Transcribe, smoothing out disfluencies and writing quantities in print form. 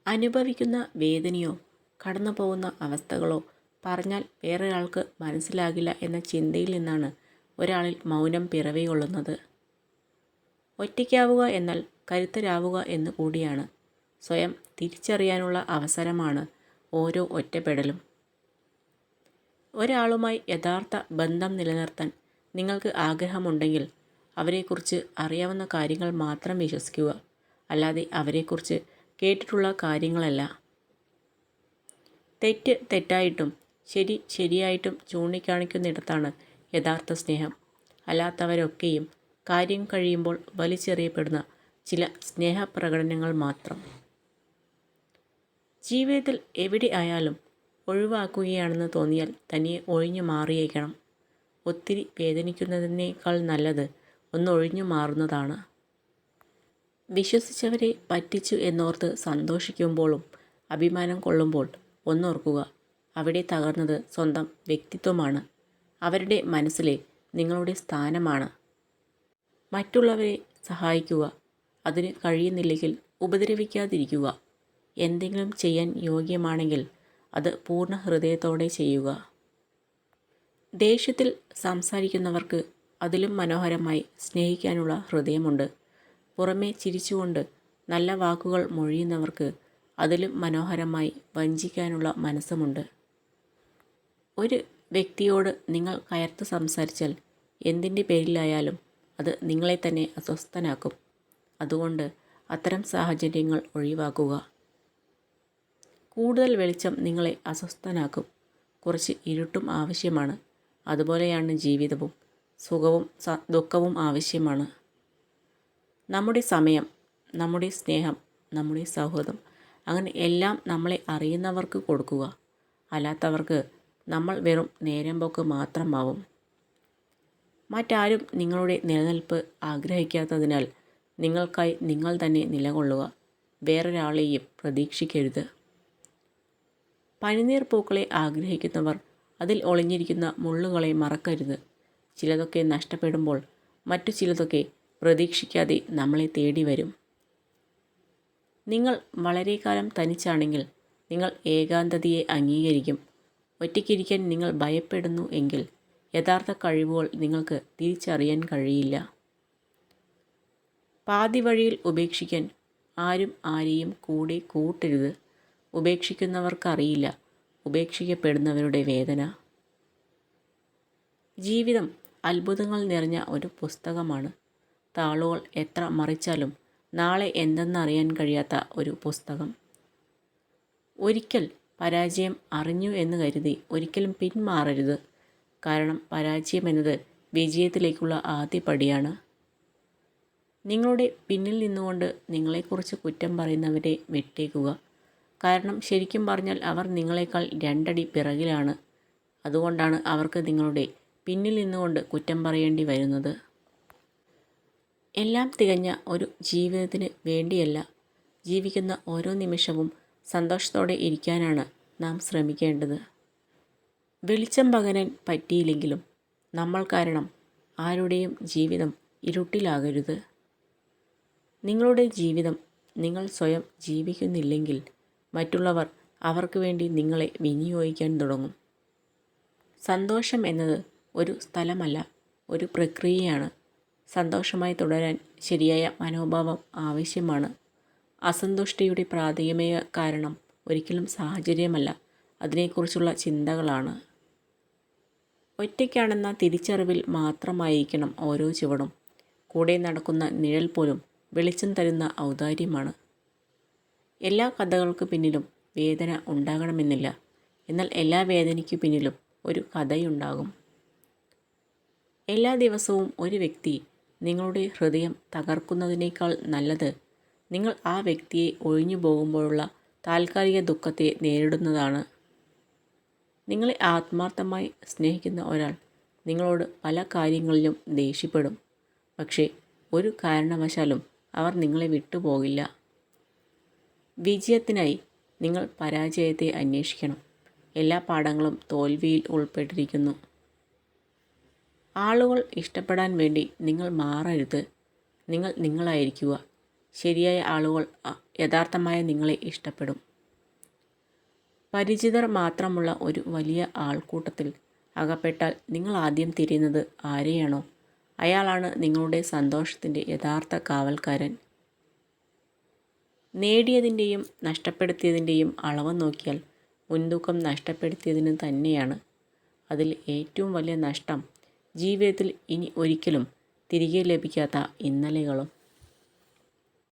അനുഭവിക്കുന്ന വേദനയോ കടന്നു പോകുന്ന അവസ്ഥകളോ പറഞ്ഞാൽ വേറൊരാൾക്ക് മനസ്സിലാകില്ല എന്ന ചിന്തയിൽ നിന്നാണ് ഒരാളിൽ മൗനം പിറവികൊള്ളുന്നത്. ഒറ്റയ്ക്കാവുക എന്നാൽ കരുത്തരാവുക എന്ന് കൂടിയാണ്. സ്വയം തിരിച്ചറിയാനുള്ള അവസരമാണ് ഓരോ ഒറ്റപ്പെടലും. ഒരാളുമായി യഥാർത്ഥ ബന്ധം നിലനിർത്താൻ നിങ്ങൾക്ക് ആഗ്രഹമുണ്ടെങ്കിൽ അവരെക്കുറിച്ച് അറിയാവുന്ന കാര്യങ്ങൾ മാത്രം വിശ്വസിക്കുക, അല്ലാതെ അവരെക്കുറിച്ച് കേട്ടിട്ടുള്ള കാര്യങ്ങളല്ല. തെറ്റ് തെറ്റായിട്ടും ശരി ശരിയായിട്ടും ചൂണ്ടിക്കാണിക്കുന്നിടത്താണ് യഥാർത്ഥ സ്നേഹം. അല്ലാത്തവരൊക്കെയും കാര്യം കഴിയുമ്പോൾ വലിച്ചെറിയപ്പെടുന്ന ചില സ്നേഹപ്രകടനങ്ങൾ മാത്രം. ജീവിതത്തിൽ എവിടെ ആയാലും ഒഴിവാക്കുകയാണെന്ന് തോന്നിയാൽ തനിയെ ഒഴിഞ്ഞു മാറിയേക്കണം. ഒത്തിരി വേദനിക്കുന്നതിനേക്കാൾ നല്ലത് ഒന്ന് ഒഴിഞ്ഞു മാറുന്നതാണ്. വിശ്വസിച്ചവരെ പറ്റിച്ചു എന്നോർത്ത് സന്തോഷിക്കുമ്പോഴും അഭിമാനം കൊള്ളുമ്പോൾ ഒന്നോർക്കുക, അവിടെ തകർന്നത് സ്വന്തം വ്യക്തിത്വമാണ്. അവരുടെ മനസ്സിലെ നിങ്ങളുടെ സ്ഥാനമാണ്. മറ്റുള്ളവരെ സഹായിക്കുക, അതിന് കഴിയുന്നില്ലെങ്കിൽ ഉപദ്രവിക്കാതിരിക്കുക. എന്തെങ്കിലും ചെയ്യാൻ യോഗ്യമാണെങ്കിൽ അത് പൂർണ്ണ ഹൃദയത്തോടെ ചെയ്യുക. ദേഷ്യത്തിൽ സംസാരിക്കുന്നവർക്ക് അതിലും മനോഹരമായി സ്നേഹിക്കാനുള്ള ഹൃദയമുണ്ട്. പുറമേ ചിരിച്ചുകൊണ്ട് നല്ല വാക്കുകൾ മൊഴിയുന്നവർക്ക് അതിലും മനോഹരമായി വഞ്ചിക്കാനുള്ള മനസ്സുമുണ്ട്. ഒരു വ്യക്തിയോട് നിങ്ങൾ കയർത്ത് സംസാരിച്ചാൽ എന്തിൻ്റെ പേരിലായാലും അത് നിങ്ങളെ തന്നെ അസ്വസ്ഥനാക്കും. അതുകൊണ്ട് അത്തരം സാഹചര്യങ്ങൾ ഒഴിവാക്കുക. കൂടുതൽ വെളിച്ചം നിങ്ങളെ അസ്വസ്ഥനാക്കും. കുറച്ച് ഇരുട്ടും ആവശ്യമാണ്. അതുപോലെയാണ് ജീവിതവും. സുഖവും ദുഃഖവും ആവശ്യമാണ്. നമ്മുടെ സമയം, നമ്മുടെ സ്നേഹം, നമ്മുടെ സൗഹൃദം, അങ്ങനെ എല്ലാം നമ്മളെ അറിയുന്നവർക്ക് കൊടുക്കുക. അല്ലാത്തവർക്ക് നമ്മൾ വെറും നേരമ്പോക്ക് മാത്രമാവും. മറ്റാരും നിങ്ങളുടെ നിലനിൽപ്പ് ആഗ്രഹിക്കാത്തതിനാൽ നിങ്ങൾക്കായി നിങ്ങൾ തന്നെ നിലകൊള്ളുക. വേറൊരാളെയും പ്രതീക്ഷിക്കരുത്. പനിനീർ പൂക്കളെ ആഗ്രഹിക്കുന്നവർ അതിൽ ഒളിഞ്ഞിരിക്കുന്ന മുള്ളുകളെ മറക്കരുത്. ചിലതൊക്കെ നഷ്ടപ്പെടുമ്പോൾ മറ്റു ചിലതൊക്കെ പ്രതീക്ഷിക്കാതെ നമ്മളെ തേടി വരും. നിങ്ങൾ വളരെ കാലം തനിച്ചാണെങ്കിൽ നിങ്ങൾ ഏകാന്തതയെ അംഗീകരിക്കും. ഒറ്റയ്ക്കിരിക്കാൻ നിങ്ങൾ ഭയപ്പെടുന്നു എങ്കിൽ യഥാർത്ഥ കഴിവുകൾ നിങ്ങൾക്ക് തിരിച്ചറിയാൻ കഴിയില്ല. പാതി വഴിയിൽ ഉപേക്ഷിക്കാൻ ആരും ആരെയും കൂടെ കൂട്ടരുത്. ഉപേക്ഷിക്കുന്നവർക്കറിയില്ല ഉപേക്ഷിക്കപ്പെടുന്നവരുടെ വേദന. ജീവിതം അത്ഭുതങ്ങൾ നിറഞ്ഞ ഒരു പുസ്തകമാണ്. താളുകൾ എത്ര മറിച്ചാലും നാളെ എന്തെന്നറിയാൻ കഴിയാത്ത ഒരു പുസ്തകം. ഒരിക്കൽ പരാജയം അറിഞ്ഞു എന്ന് കരുതി ഒരിക്കലും പിന്മാറരുത്. കാരണം പരാജയം എന്നത് വിജയത്തിലേക്കുള്ള ആദ്യ പടിയാണ്. നിങ്ങളുടെ പിന്നിൽ നിന്നുകൊണ്ട് നിങ്ങളെക്കുറിച്ച് കുറ്റം പറയുന്നവരെ വിട്ടേക്കുക. കാരണം ശരിക്കും പറഞ്ഞാൽ അവർ നിങ്ങളെക്കാൾ 2 അടി പിറകിലാണ്. അതുകൊണ്ടാണ് അവർക്ക് നിങ്ങളുടെ പിന്നിൽ നിന്നുകൊണ്ട് കുറ്റം പറയേണ്ടി വരുന്നത്. എല്ലാം തികഞ്ഞ ഒരു ജീവിതത്തിന് വേണ്ടിയല്ല, ജീവിക്കുന്ന ഓരോ നിമിഷവും സന്തോഷത്തോടെ ഇരിക്കാനാണ് നാം ശ്രമിക്കേണ്ടത്. വെളിച്ചം പകരാൻ പറ്റിയില്ലെങ്കിലും നമ്മൾ കാരണം ആരുടെയും ജീവിതം ഇരുട്ടിലാകരുത്. നിങ്ങളുടെ ജീവിതം നിങ്ങൾ സ്വയം ജീവിക്കുന്നില്ലെങ്കിൽ മറ്റുള്ളവർ അവർക്ക് വേണ്ടി നിങ്ങളെ വിനിയോഗിക്കാൻ തുടങ്ങും. സന്തോഷം എന്നത് ഒരു സ്ഥലമല്ല, ഒരു പ്രക്രിയയാണ്. സന്തോഷമായി തുടരാൻ ശരിയായ മനോഭാവം ആവശ്യമാണ്. അസന്തുഷ്ടിയുടെ പ്രാഥമിക കാരണം ഒരിക്കലും സാഹചര്യമല്ല, അതിനെക്കുറിച്ചുള്ള ചിന്തകളാണ്. ഒറ്റയ്ക്കാണെന്ന തിരിച്ചറിവിൽ മാത്രമായിരിക്കണം ഓരോ ചുവടും. കൂടെ നടക്കുന്ന നിഴൽ പോലും വെളിച്ചം തരുന്ന ഔദാര്യമാണ്. എല്ലാ കഥകൾക്ക് പിന്നിലും വേദന ഉണ്ടാകണമെന്നില്ല. എന്നാൽ എല്ലാ വേദനയ്ക്കു പിന്നിലും ഒരു കഥയുണ്ടാകും. എല്ലാ ദിവസവും ഒരു വ്യക്തി നിങ്ങളുടെ ഹൃദയം തകർക്കുന്നതിനേക്കാൾ നല്ലത് നിങ്ങൾ ആ വ്യക്തിയെ ഒഴിഞ്ഞു പോകുമ്പോഴുള്ള താൽക്കാലിക ദുഃഖത്തെ നേരിടുന്നതാണ്. നിങ്ങളെ ആത്മാർത്ഥമായി സ്നേഹിക്കുന്ന ഒരാൾ നിങ്ങളോട് പല കാര്യങ്ങളിലും ദേഷ്യപ്പെടും. പക്ഷേ ഒരു കാരണവശാലും അവർ നിങ്ങളെ വിട്ടുപോകില്ല. വിജയത്തിനായി നിങ്ങൾ പരാജയത്തെ അന്വേഷിക്കണം. എല്ലാ പാഠങ്ങളും തോൽവിയിൽ ഉൾപ്പെട്ടിരിക്കുന്നു. ആളുകൾ ഇഷ്ടപ്പെടാൻ വേണ്ടി നിങ്ങൾ മാറരുത്. നിങ്ങൾ നിങ്ങളായിരിക്കുക. ശരിയായ ആളുകൾ യഥാർത്ഥമായ നിങ്ങളെ ഇഷ്ടപ്പെടും. പരിചിതർ മാത്രമുള്ള ഒരു വലിയ ആൾക്കൂട്ടത്തിൽ അകപ്പെട്ടാൽ നിങ്ങൾ ആദ്യം തിരയുന്നത് ആരെയാണോ അയാളാണ് നിങ്ങളുടെ സന്തോഷത്തിൻ്റെ യഥാർത്ഥ കാവൽക്കാരൻ. നേടിയതിൻ്റെയും നഷ്ടപ്പെടുത്തിയതിൻ്റെയും അളവ് നോക്കിയാൽ മുൻതൂക്കം നഷ്ടപ്പെടുത്തിയതിന് തന്നെയാണ്. അതിൽ ഏറ്റവും വലിയ നഷ്ടം ജീവിതത്തിൽ ഇനി ഒരിക്കലും തിരികെ ലഭിക്കാത്ത ഇന്നലെകളും